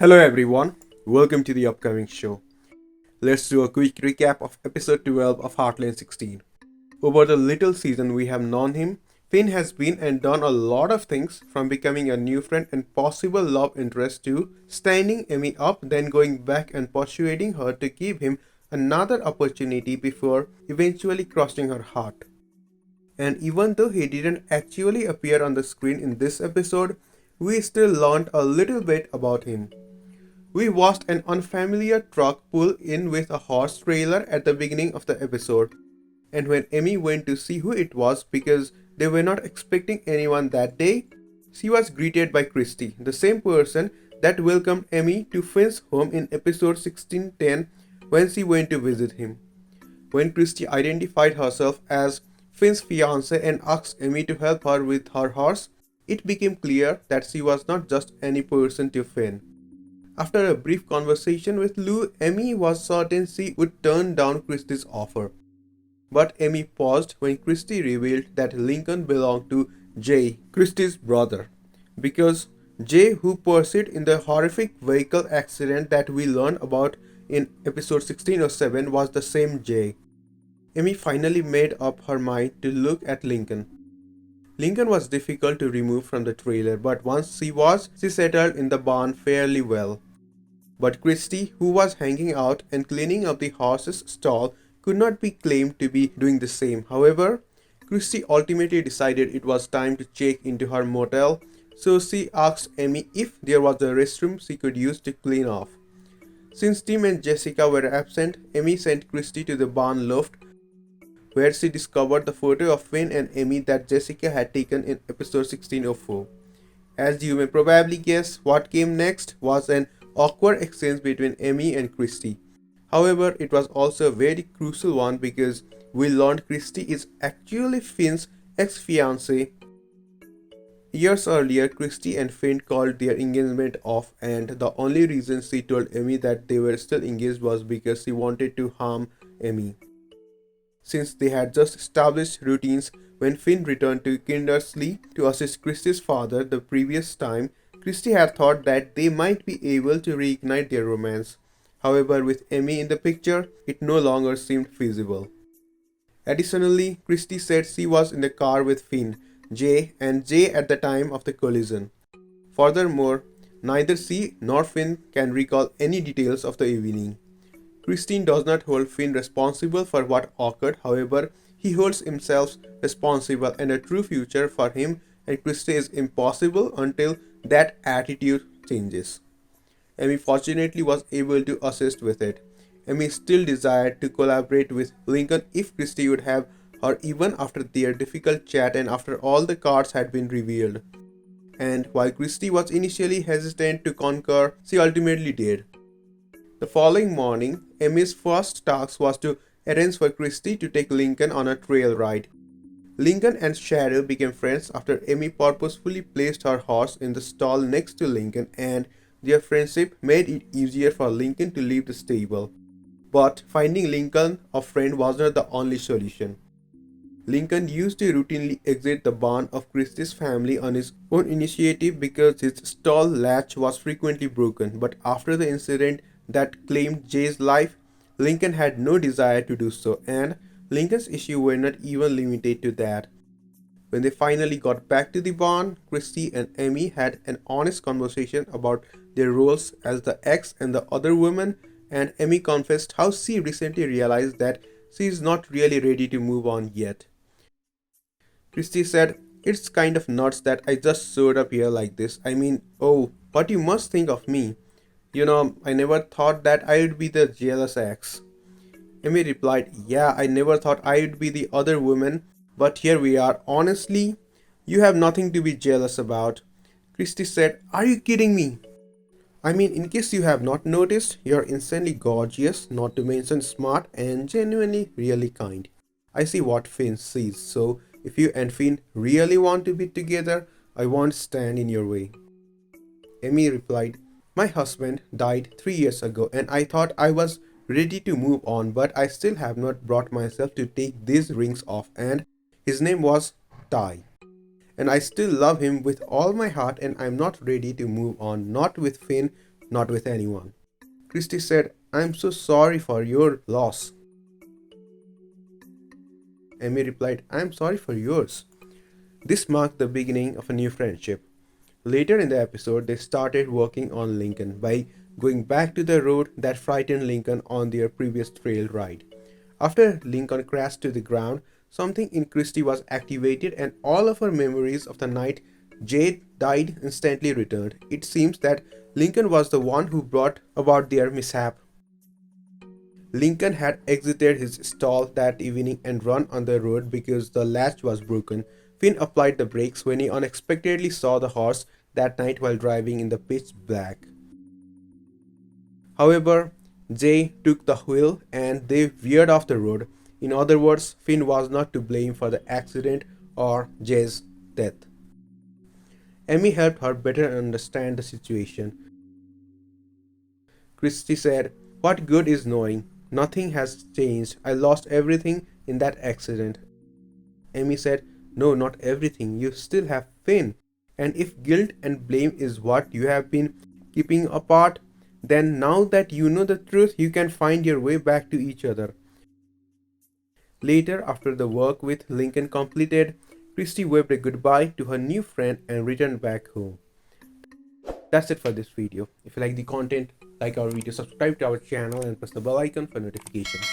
Hello everyone, welcome to the upcoming show. Let's do a quick recap of episode 12 of Heartland 16. Over the little season we have known him, Finn has been and done a lot of things, from becoming a new friend and possible love interest to standing Amy up, then going back and persuading her to give him another opportunity before eventually crossing her heart. And even though he didn't actually appear on the screen in this episode, we still learned a little bit about him. We watched an unfamiliar truck pull in with a horse trailer at the beginning of the episode, and when Amy went to see who it was because they were not expecting anyone that day, she was greeted by Kristi, the same person that welcomed Amy to Finn's home in episode 1610 when she went to visit him. When Kristi identified herself as Finn's fiancée and asked Amy to help her with her horse, it became clear that she was not just any person to Finn. After a brief conversation with Lou, Amy was certain she would turn down Kristi's offer. But Amy paused when Kristi revealed that Lincoln belonged to Jay, Kristi's brother, because Jay, who pursued in the horrific vehicle accident that we learned about in episode 1607, was the same Jay. Amy finally made up her mind to look at Lincoln. Lincoln was difficult to remove from the trailer, but once she settled in the barn fairly well. But Kristi, who was hanging out and cleaning up the horse's stall, could not be claimed to be doing the same. However, Kristi ultimately decided it was time to check into her motel, so she asked Amy if there was a restroom she could use to clean off. Since Tim and Jessica were absent, Amy sent Kristi to the barn loft, where she discovered the photo of Finn and Amy that Jessica had taken in episode 1604. As you may probably guess, what came next was an awkward exchange between Amy and Kristi. However, it was also a very crucial one because we learned Kristi is actually Finn's ex-fiancée. Years earlier, Kristi and Finn called their engagement off, and the only reason she told Amy that they were still engaged was because she wanted to harm Amy. Since they had just established routines when Finn returned to Kindersley to assist Kristi's father the previous time, Kristi had thought that they might be able to reignite their romance. However, with Amy in the picture, it no longer seemed feasible. Additionally, Kristi said she was in the car with Finn, Jay, and Jay at the time of the collision. Furthermore, neither she nor Finn can recall any details of the evening. Kristi does not hold Finn responsible for what occurred, however, he holds himself responsible, and a true future for him and Kristi is impossible until that attitude changes. Amy fortunately was able to assist with it. Amy still desired to collaborate with Lincoln if Kristi would have her even after their difficult chat and after all the cards had been revealed. And while Kristi was initially hesitant to concur, she ultimately did. The following morning, Amy's first task was to arrange for Kristi to take Lincoln on a trail ride. Lincoln and Shadow became friends after Amy purposefully placed her horse in the stall next to Lincoln, and their friendship made it easier for Lincoln to leave the stable. But finding Lincoln a friend was not the only solution. Lincoln used to routinely exit the barn of Kristi's family on his own initiative because his stall latch was frequently broken, but after the incident that claimed Jay's life, Lincoln had no desire to do so, and Lincoln's issues were not even limited to that. When they finally got back to the barn, Kristi and Amy had an honest conversation about their roles as the ex and the other woman, and Amy confessed how she recently realized that she is not really ready to move on yet. Kristi said, "It's kind of nuts that I just showed up here like this. I mean, oh, what you must think of me. I never thought that I would be the jealous ex." Amy replied, "Yeah, I never thought I would be the other woman, but here we are. Honestly, you have nothing to be jealous about." Kristi said, "Are you kidding me? I mean, in case you have not noticed, you're insanely gorgeous, not to mention smart, and genuinely really kind. I see what Finn sees, so if you and Finn really want to be together, I won't stand in your way." Amy replied, "My husband died 3 years ago, and I thought I was ready to move on, but I still have not brought myself to take these rings off, and his name was Ty. And I still love him with all my heart, and I'm not ready to move on, not with Finn not with anyone. Kristi said, "I'm so sorry for your loss." Amy replied, "I'm sorry for yours." This marked the beginning of a new friendship. Later in the episode, they started working on Lincoln by going back to the road that frightened Lincoln on their previous trail ride. After Lincoln crashed to the ground, something in Kristi was activated and all of her memories of the night Jade died instantly returned. It seems that Lincoln was the one who brought about their mishap. Lincoln had exited his stall that evening and run on the road because the latch was broken. Finn applied the brakes when he unexpectedly saw the horse that night while driving in the pitch black. However, Jay took the wheel and they veered off the road. In other words, Finn was not to blame for the accident or Jay's death. Amy helped her better understand the situation. Kristi said, "What good is knowing? Nothing has changed. I lost everything in that accident." Amy said, "No, not everything. You still have Finn. And if guilt and blame is what you have been keeping apart, then now that you know the truth, you can find your way back to each other." Later, after the work with Lincoln completed, Kristi waved a goodbye to her new friend and returned back home. That's it for this video. If you like the content, like our video, subscribe to our channel and press the bell icon for notifications.